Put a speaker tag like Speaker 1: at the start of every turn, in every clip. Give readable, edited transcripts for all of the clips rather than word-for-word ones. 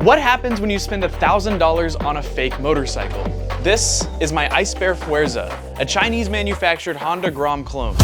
Speaker 1: What happens when you spend $1,000 on a fake motorcycle? This is my Ice Bear Fuerza, a Chinese-manufactured Honda Grom clone.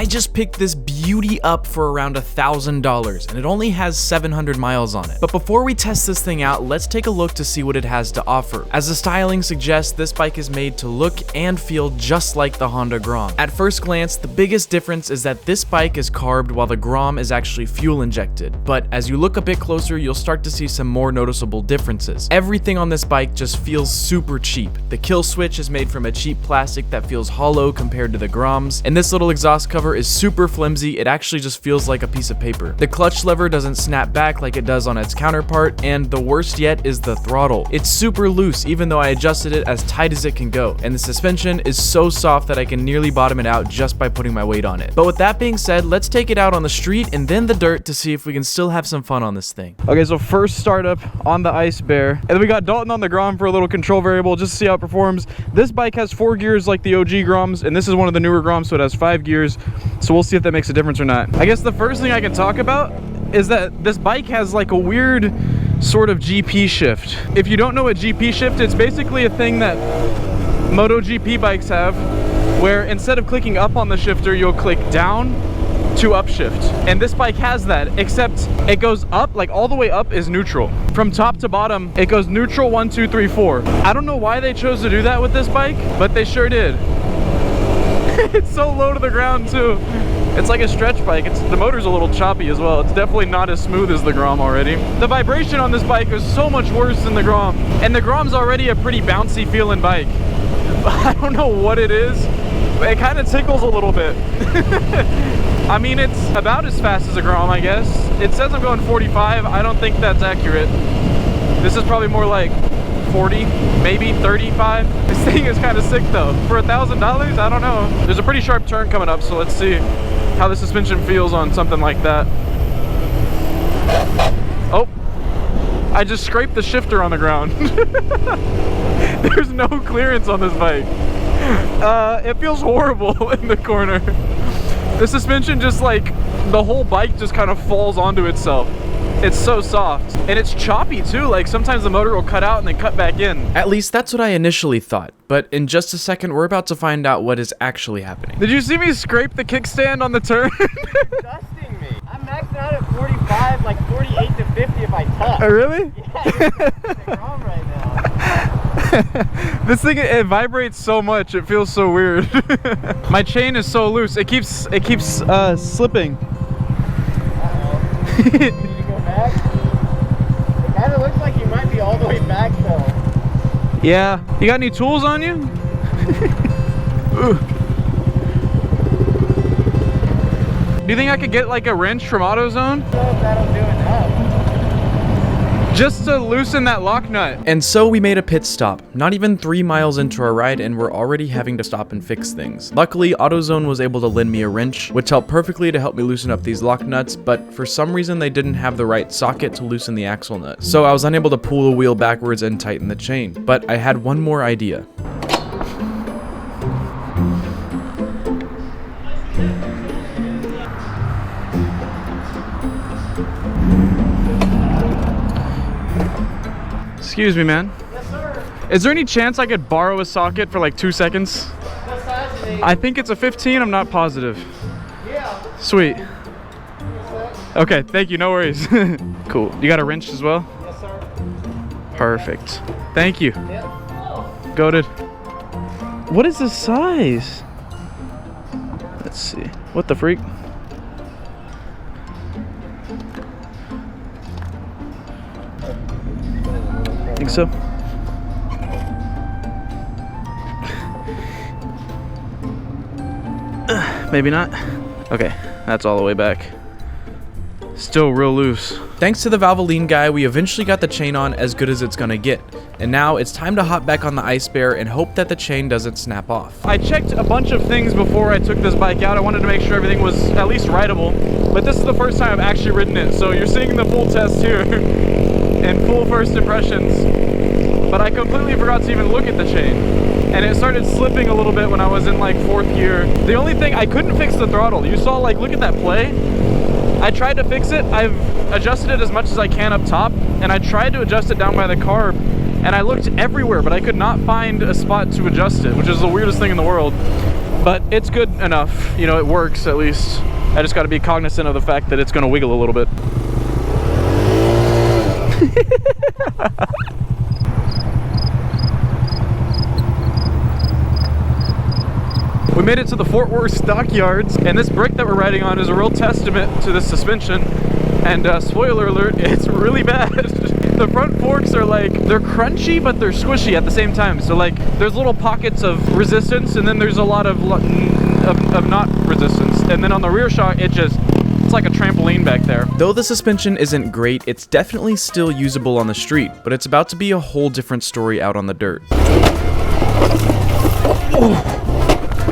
Speaker 1: Just picked this beauty up for around $1,000 and it only has 700 miles on it. But before we test this thing out, let's take a look to see what it has to offer. As the styling suggests, this bike is made to look and feel just like the Honda Grom. At first glance, the biggest difference is that this bike is carbed while the Grom is actually fuel injected. But as you look a bit closer, you'll start to see some more noticeable differences. Everything on this bike just feels super cheap. The kill switch is made from a cheap plastic that feels hollow compared to the Groms, and this little exhaust cover is super flimsy. It actually just feels like a piece of paper. The clutch lever doesn't snap back like it does on its counterpart, and the worst yet is the throttle. It's super loose even though I adjusted it as tight as it can go, and the suspension is so soft that I can nearly bottom it out just by putting my weight on it. But with that being said, let's take it out on the street and then the dirt to see if we can still have some fun on this thing. Okay, so first startup on the Ice Bear, and then we got Dalton on the Grom for a little control variable just to see how it performs. This bike has 4 gears like the OG Groms, and this is one of the newer Groms, so it has 5 gears. So we'll see if that makes a difference or not. I guess the first thing I can talk about is that this bike has like a weird sort of GP shift. If you don't know what GP shift, it's basically a thing that MotoGP bikes have, where instead of clicking up on the shifter, you'll click down to upshift. And this bike has that, except it goes up, like all the way up is neutral. From top to bottom, it goes neutral 1, 2, 3, 4. I don't know why they chose to do that with this bike, but they sure did. It's so low to the ground too. It's like a stretch bike. The motor's a little choppy as well. It's definitely not as smooth as the Grom already. The vibration on this bike is so much worse than the Grom. And the Grom's already a pretty bouncy feeling bike. I don't know what it is, but it kind of tickles a little bit. I mean, it's about as fast as a Grom, I guess. It says I'm going 45. I don't think that's accurate. This is probably more like 40, maybe 35. This thing is kind of sick though. For $1,000, I don't know. There's a pretty sharp turn coming up, so let's see how the suspension feels on something like that. Oh, I just scraped the shifter on the ground. There's no clearance on this bike. It feels horrible in the corner. The suspension just like, the whole bike just kind of falls onto itself. It's so soft, and it's choppy too. Like sometimes the motor will cut out and then cut back in. At least that's what I initially thought, but in just a second we're about to find out what is actually happening. Did you see me scrape the kickstand on the turn?
Speaker 2: You're dusting me. I'm maxing out at 45, like 48 to 50 if I touch.
Speaker 1: Oh, really?
Speaker 2: Yeah, you're wrong right now.
Speaker 1: This thing, it vibrates so much, it feels so weird. My chain is so loose, it keeps slipping.
Speaker 2: Uh-oh. Back? It kind of looks like you might be all the way back though.
Speaker 1: Yeah. You got any tools on you? Do you think I could get like a wrench from AutoZone?
Speaker 2: I don't know if that'll do enough.
Speaker 1: Just to loosen that lock nut. And so we made a pit stop, not even 3 miles into our ride, and we're already having to stop and fix things. Luckily, AutoZone was able to lend me a wrench, which helped perfectly to help me loosen up these lock nuts, but for some reason they didn't have the right socket to loosen the axle nut. So I was unable to pull the wheel backwards and tighten the chain. But I had one more idea. Excuse me, man.
Speaker 2: Yes, sir.
Speaker 1: Is there any chance I could borrow a socket for like 2 seconds?
Speaker 2: What size is it?
Speaker 1: I think it's a 15, I'm not positive.
Speaker 2: Yeah.
Speaker 1: Sweet. Okay, thank you, no worries. Cool. You got a wrench as well?
Speaker 2: Yes, sir.
Speaker 1: Perfect. Thank you.
Speaker 2: Yep.
Speaker 1: Goated. What is the size? Let's see. What the freak? Think so? Maybe not. Okay, that's all the way back. Still real loose. Thanks to the Valvoline guy, we eventually got the chain on as good as it's gonna get. And now it's time to hop back on the Ice Bear and hope that the chain doesn't snap off. I checked a bunch of things before I took this bike out. I wanted to make sure everything was at least rideable. But this is the first time I've actually ridden it, so you're seeing the full test here in Full first impressions, but I completely forgot to even look at the chain. And it started slipping a little bit when I was in like 4th gear. The only thing, I couldn't fix the throttle. You saw, like, look at that play. I tried to fix it. I've adjusted it as much as I can up top, and I tried to adjust it down by the carb, and I looked everywhere, but I could not find a spot to adjust it, which is the weirdest thing in the world. But it's good enough, you know, it works at least. I just got to be cognizant of the fact that it's going to wiggle a little bit. We made it to the Fort Worth stockyards, and this brick that we're riding on is a real testament to the suspension. And spoiler alert, it's really bad. The front forks are like, they're crunchy, but they're squishy at the same time. So like, there's little pockets of resistance, and then there's a lot of not resistance. And then on the rear shock, it's like a trampoline back there. Though the suspension isn't great, it's definitely still usable on the street, but it's about to be a whole different story out on the dirt.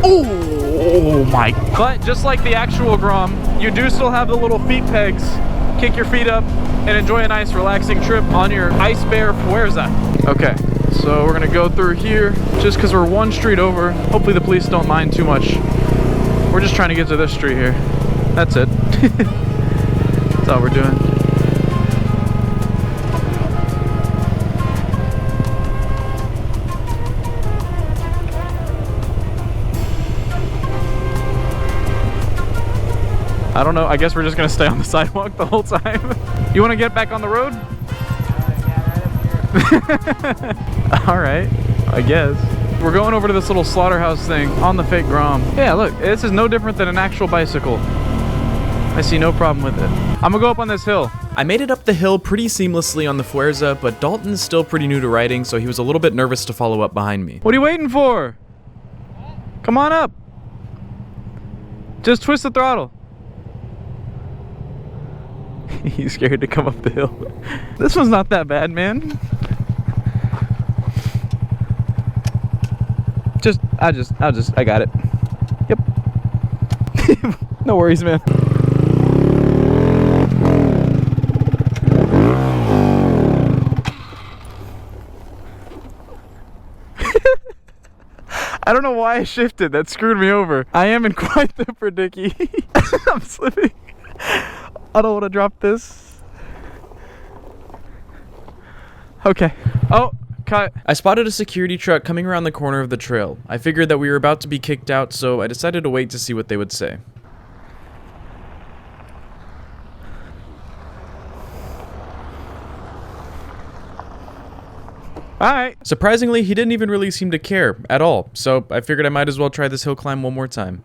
Speaker 1: Oh my. But just like the actual Grom, you do still have the little feet pegs. Kick your feet up and enjoy a nice relaxing trip on your Ice Bear Fuerza. Okay, so we're gonna go through here just because we're one street over. Hopefully the police don't mind too much. We're just trying to get to this street here. That's it. That's all we're doing. I don't know, I guess we're just gonna stay on the sidewalk the whole time. You wanna get back on the road? All right, I guess. We're going over to this little slaughterhouse thing on the fake Grom. Yeah, look, this is no different than an actual bicycle. I see no problem with it. I'm gonna go up on this hill. I made it up the hill pretty seamlessly on the Fuerza, but Dalton's still pretty new to riding, so he was a little bit nervous to follow up behind me. What are you waiting for? Come on up. Just twist the throttle. He's scared to come up the hill. This one's not that bad, man. I got it. Yep. No worries, man. I don't know why I shifted. That screwed me over. I am in quite the predicky. I'm slipping. I don't want to drop this. Okay. Oh, cut. I spotted a security truck coming around the corner of the trail. I figured that we were about to be kicked out, so I decided to wait to see what they would say. Alright. Surprisingly, he didn't even really seem to care at all, so I figured I might as well try this hill climb one more time.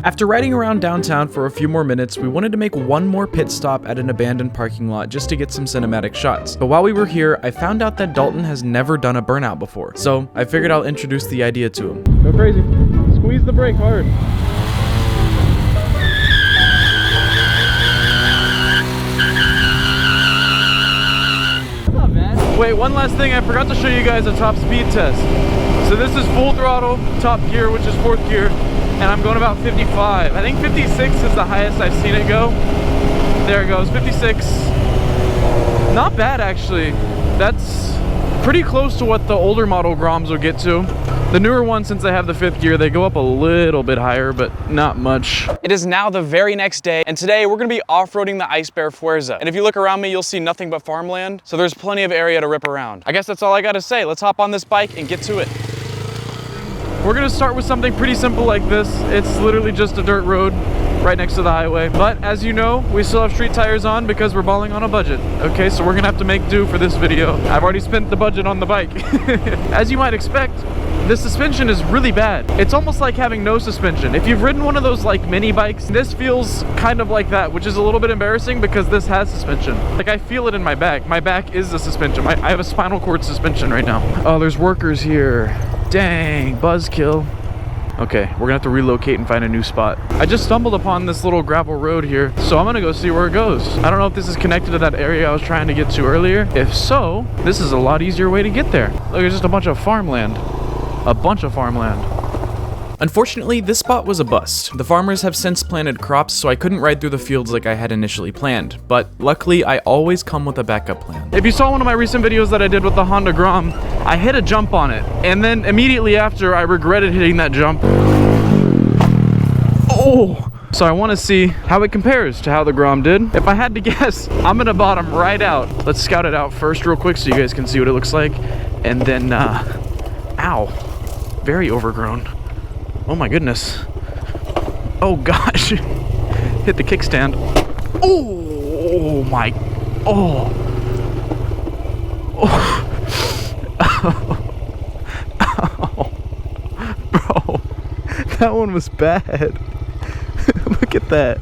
Speaker 1: After riding around downtown for a few more minutes, we wanted to make one more pit stop at an abandoned parking lot just to get some cinematic shots. But while we were here, I found out that Dalton has never done a burnout before, so I figured I'll introduce the idea to him. Go crazy. Squeeze the brake hard. What's up, man? Wait, one last thing, I forgot to show you guys a top speed test. So this is full throttle, top gear, which is 4th gear. And I'm going about 55. I think 56 is the highest I've seen it go. There it goes, 56. Not bad, actually. That's pretty close to what the older model Groms will get to. The newer ones, since they have the 5th gear, they go up a little bit higher, but not much. It is now the very next day, and today we're gonna be off-roading the Ice Bear Fuerza. And if you look around me, you'll see nothing but farmland, so there's plenty of area to rip around. I guess that's all I gotta say. Let's hop on this bike and get to it. We're gonna start with something pretty simple like this. It's literally just a dirt road right next to the highway. But as you know, we still have street tires on because we're balling on a budget. Okay, so we're gonna have to make do for this video. I've already spent the budget on the bike. As you might expect, the suspension is really bad. It's almost like having no suspension. If you've ridden one of those like mini bikes, this feels kind of like that, which is a little bit embarrassing because this has suspension. Like I feel it in my back. My back is the suspension. I have a spinal cord suspension right now. Oh, there's workers here. Dang, buzzkill. Okay, we're gonna have to relocate and find a new spot. I just stumbled upon this little gravel road here, so I'm gonna go see where it goes. I don't know if this is connected to that area I was trying to get to earlier. If so, this is a lot easier way to get there. Look, there's just a bunch of farmland. A bunch of farmland. Unfortunately, this spot was a bust. The farmers have since planted crops, so I couldn't ride through the fields like I had initially planned, but luckily I always come with a backup plan. If you saw one of my recent videos that I did with the Honda Grom, I hit a jump on it, and then immediately after I regretted hitting that jump. Oh! So I want to see how it compares to how the Grom did. If I had to guess, I'm gonna bottom right out. Let's scout it out first real quick so you guys can see what it looks like. And then, ow, very overgrown. Oh my goodness. Oh gosh, hit the kickstand. Oh my, oh. Oh. Bro, that one was bad. Look at that.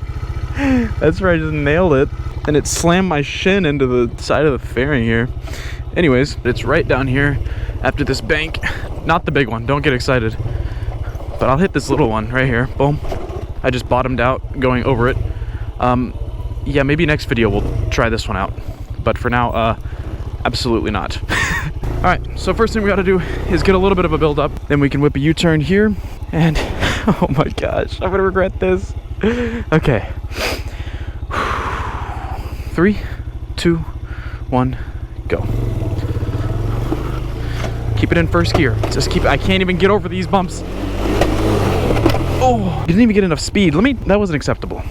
Speaker 1: That's where I just nailed it. And it slammed my shin into the side of the fairing here. Anyways, it's right down here after this bank. Not the big one, don't get excited. But I'll hit this little one right here. Boom. I just bottomed out going over it. Yeah, maybe next video we'll try this one out. But for now, absolutely not. All right, so first thing we gotta do is get a little bit of a build up. Then we can whip a U-turn here. And, oh my gosh, I'm gonna regret this. Okay. 3, 2, 1, go. Keep it in first gear. Just keep it. I can't even get over these bumps. Oh, didn't even get enough speed. That wasn't acceptable.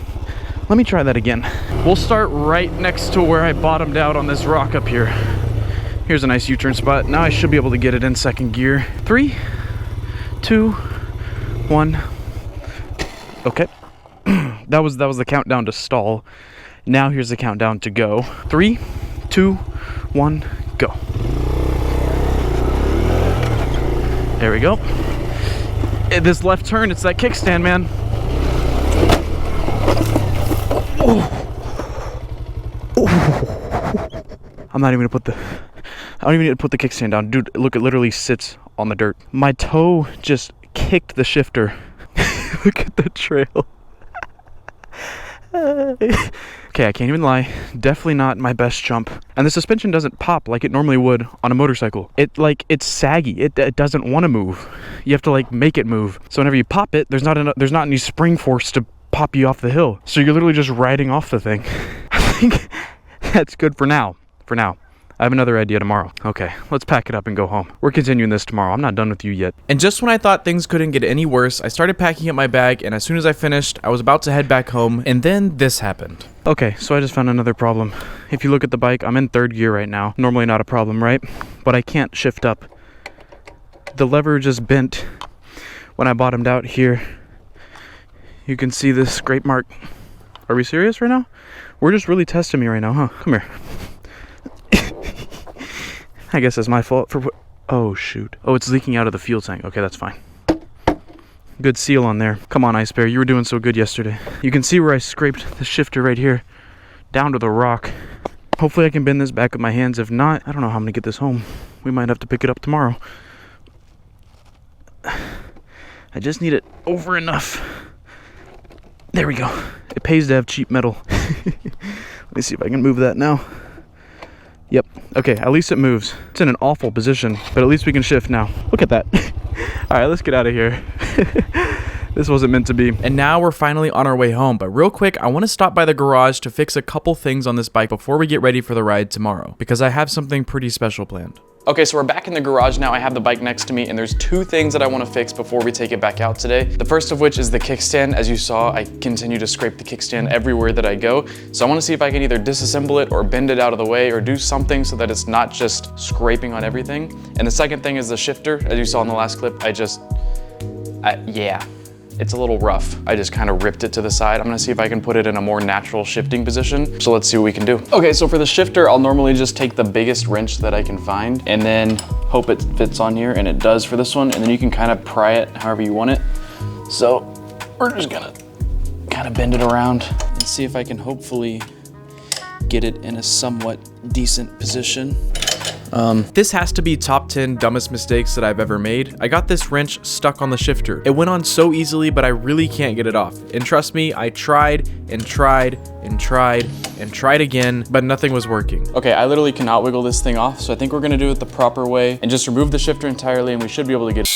Speaker 1: Let me try that again. We'll start right next to where I bottomed out on this rock up here. Here's a nice U-turn spot. Now I should be able to get it in second gear. 3, 2, 1. Okay. that was the countdown to stall. Now here's the countdown to go. 3, 2, 1, go. There we go. This left turn, it's that kickstand, man. I'm not even gonna put the, I don't even need to put the kickstand down. Dude, look, it literally sits on the dirt. My toe just kicked the shifter. Look at the trail. Okay, I can't even lie. Definitely not my best jump. And the suspension doesn't pop like it normally would on a motorcycle. It's saggy. It doesn't want to move. You have to like make it move. So whenever you pop it, there's not any spring force to pop you off the hill. So you're literally just riding off the thing. I think that's good for now. I have another idea tomorrow. Okay, let's pack it up and go home. We're continuing this tomorrow. I'm not done with you yet. And just when I thought things couldn't get any worse, I started packing up my bag, and as soon as I finished, I was about to head back home, and then this happened. Okay, so I just found another problem. If you look at the bike, I'm in third gear right now. Normally not a problem, right? But I can't shift up. The lever just bent when I bottomed out here. You can see this scrape mark. Are we serious right now? We're just really testing me right now, huh? Come here. I guess it's my fault for what? Oh, shoot. Oh, it's leaking out of the fuel tank. Okay, that's fine. Good seal on there. Come on, Ice Bear. You were doing so good yesterday. You can see where I scraped the shifter right here down to the rock. Hopefully I can bend this back with my hands. If not, I don't know how I'm going to get this home. We might have to pick it up tomorrow. I just need it over enough. There we go. It pays to have cheap metal. Let me see if I can move that now. Yep. Okay, at least it moves. It's in an awful position, but at least we can shift now. Look at that. All right, let's get out of here. This wasn't meant to be. And now we're finally on our way home, but real quick, I want to stop by the garage to fix a couple things on this bike before we get ready for the ride tomorrow, because I have something pretty special planned. Okay, so we're back in the garage now. I have the bike next to me, and there's two things that I want to fix before we take it back out today. The first of which is the kickstand. As you saw, I continue to scrape the kickstand everywhere that I go. So I want to see if I can either disassemble it or bend it out of the way or do something so that it's not just scraping on everything. And the second thing is the shifter. As you saw in the last clip, yeah. It's a little rough. I just kind of ripped it to the side. I'm gonna see if I can put it in a more natural shifting position. So let's see what we can do. Okay, so for the shifter, I'll normally just take the biggest wrench that I can find and then hope it fits on here, and it does for this one. And then you can kind of pry it however you want it. So we're just gonna kind of bend it around and see if I can hopefully get it in a somewhat decent position. This has to be top 10 dumbest mistakes that I've ever made. I got this wrench stuck on the shifter. It went on so easily, but I really can't get it off. And trust me, I tried and tried and tried and tried again, but nothing was working. Okay, I literally cannot wiggle this thing off, so I think we're gonna do it the proper way and just remove the shifter entirely, and we should be able to get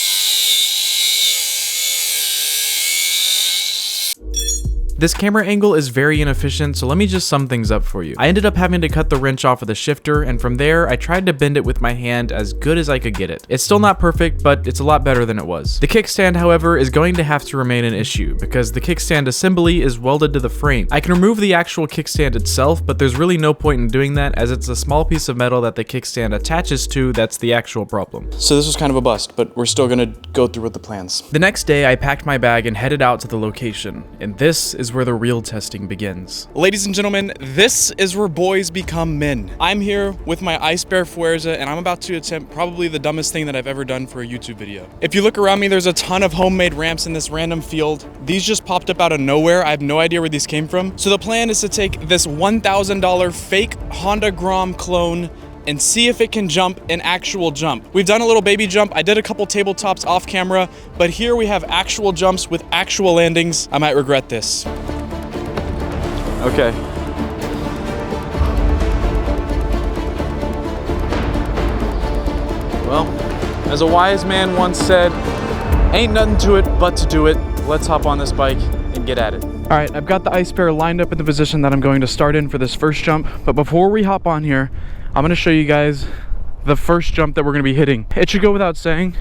Speaker 1: This camera angle is very inefficient, so let me just sum things up for you. I ended up having to cut the wrench off of the shifter, and from there, I tried to bend it with my hand as good as I could get it. It's still not perfect, but it's a lot better than it was. The kickstand, however, is going to have to remain an issue, because the kickstand assembly is welded to the frame. I can remove the actual kickstand itself, but there's really no point in doing that, as it's a small piece of metal that the kickstand attaches to that's the actual problem.
Speaker 3: So this was kind of a bust, but we're still gonna go through with the plans.
Speaker 1: The next day, I packed my bag and headed out to the location, and this is where the real testing begins.
Speaker 3: Ladies and gentlemen, this is where boys become men. I'm here with my Ice Bear Fuerza, and I'm about to attempt probably the dumbest thing that I've ever done for a YouTube video. If you look around me, there's a ton of homemade ramps in this random field. These just popped up out of nowhere. I have no idea where these came from. So the plan is to take this $1,000 fake Honda Grom clone and see if it can jump an actual jump. We've done a little baby jump. I did a couple tabletops off camera, but here we have actual jumps with actual landings. I might regret this. Okay. Well, as a wise man once said, ain't nothing to it but to do it. Let's hop on this bike and get at it.
Speaker 4: All right, I've got the Ice Bear lined up in the position that I'm going to start in for this first jump, but before we hop on here, I'm gonna show you guys the first jump that we're gonna be hitting. It should go without saying,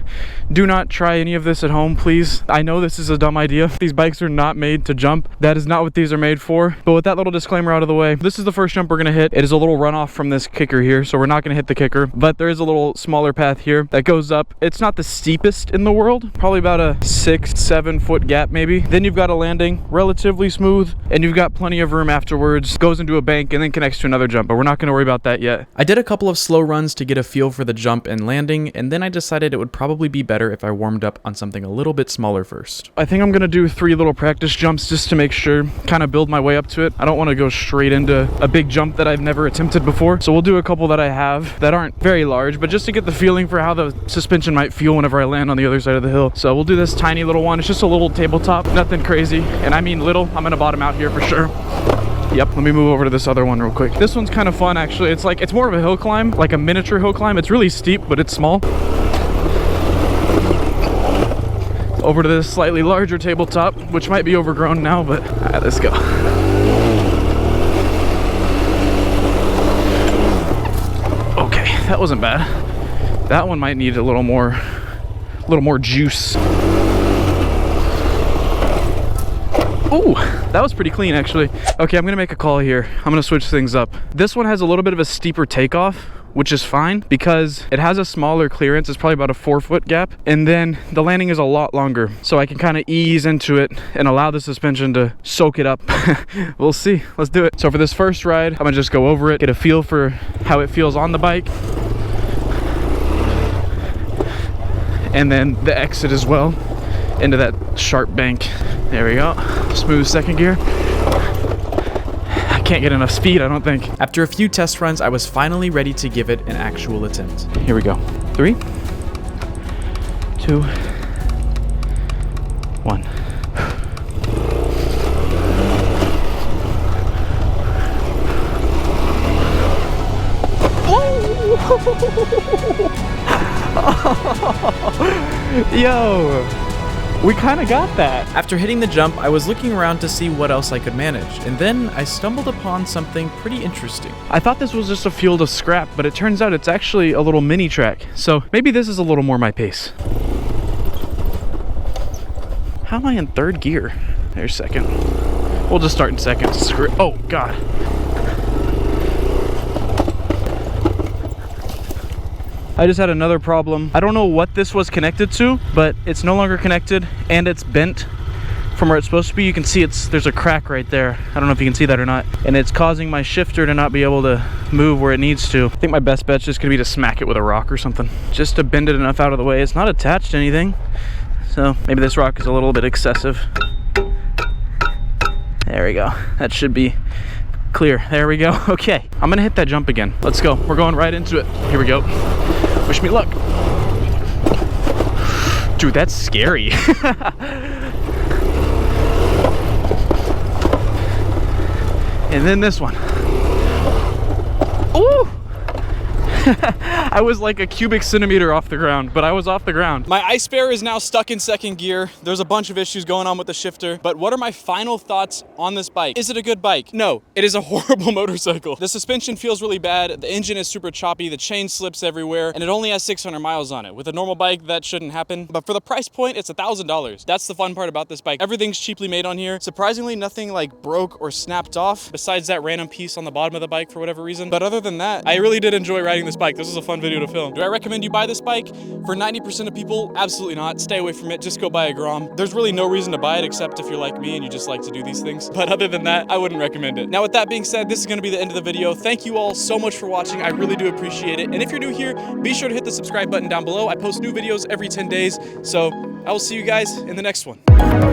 Speaker 4: do not try any of this at home, please. I know this is a dumb idea. These bikes are not made to jump. That is not what these are made for. But with that little disclaimer out of the way, this is the first jump we're gonna hit. It is a little runoff from this kicker here, so we're not gonna hit the kicker, but there is a little smaller path here that goes up. It's not the steepest in the world, probably about a 6-7 foot gap maybe. Then you've got a landing, relatively smooth, and you've got plenty of room afterwards. Goes into a bank and then connects to another jump, but we're not gonna worry about that yet.
Speaker 1: I did a couple of slow runs to get a feel for the jump and landing, and then I decided it would probably be better if I warmed up on something a little bit smaller first.
Speaker 4: I think I'm gonna do 3 little practice jumps just to make sure, kind of build my way up to it. I don't want to go straight into a big jump that I've never attempted before, so we'll do a couple that I have that aren't very large, but just to get the feeling for how the suspension might feel whenever I land on the other side of the hill. So we'll do this tiny little one. It's just a little tabletop, nothing crazy, and I mean little. I'm gonna bottom out here for sure. Yep, let me move over to this other one real quick. This one's kind of fun actually. It's more of a hill climb, like a miniature hill climb. It's really steep, but it's small. Over to this slightly larger tabletop, which might be overgrown now, but all right, let's go. Okay, that wasn't bad. That one might need a little more juice. Ooh, that was pretty clean actually. Okay, I'm gonna make a call here. I'm gonna switch things up. This one has a little bit of a steeper takeoff, which is fine because it has a smaller clearance. It's probably about a 4 foot gap, and then the landing is a lot longer, so I can kind of ease into it and allow the suspension to soak it up. We'll see. Let's do it. So for this first ride, I'm gonna just go over it, get a feel for how it feels on the bike, and then the exit as well into that sharp bank. There we go. Smooth second gear. I can't get enough speed, I don't think.
Speaker 1: After a few test runs, I was finally ready to give it an actual attempt.
Speaker 4: Here we go. 3, 2, 1. Yo, we kind of got that.
Speaker 1: After hitting the jump, I was looking around to see what else I could manage, and then I stumbled upon something pretty interesting.
Speaker 4: I thought this was just a field of scrap, but it turns out it's actually a little mini track. So maybe this is a little more my pace. How am I in 3rd gear? There's 2nd. We'll just start in 2nd. Screw it. Oh, God. I just had another problem. I don't know what this was connected to, but it's no longer connected and it's bent from where it's supposed to be. You can see there's a crack right there. I don't know if you can see that or not. And it's causing my shifter to not be able to move where it needs to. I think my best bet's just gonna be to smack it with a rock or something, just to bend it enough out of the way. It's not attached to anything, so maybe this rock is a little bit excessive. There we go. That should be clear. There we go. Okay, I'm gonna hit that jump again. Let's go. We're going right into it. Here we go. Wish me luck. Dude, that's scary. And then this one. Ooh! I was like a cubic centimeter off the ground, but I was off the ground.
Speaker 3: My Ice Bear is now stuck in second gear. There's a bunch of issues going on with the shifter, but what are my final thoughts on this bike? Is it a good bike? No, it is a horrible motorcycle. The suspension feels really bad, the engine is super choppy, the chain slips everywhere, and it only has 600 miles on it. With a normal bike, that shouldn't happen, but for the price point, it's $1,000. That's the fun part about this bike. Everything's cheaply made on here. Surprisingly, nothing like broke or snapped off, besides that random piece on the bottom of the bike for whatever reason. But other than that, I really did enjoy riding this bike. This was a fun video to film. Do I recommend you buy this bike? For 90% of people, absolutely not. Stay away from it, just go buy a Grom. There's really no reason to buy it except if you're like me and you just like to do these things. But other than that, I wouldn't recommend it. Now with that being said, this is gonna be the end of the video. Thank you all so much for watching. I really do appreciate it. And if you're new here, be sure to hit the subscribe button down below. I post new videos every 10 days. So I will see you guys in the next one.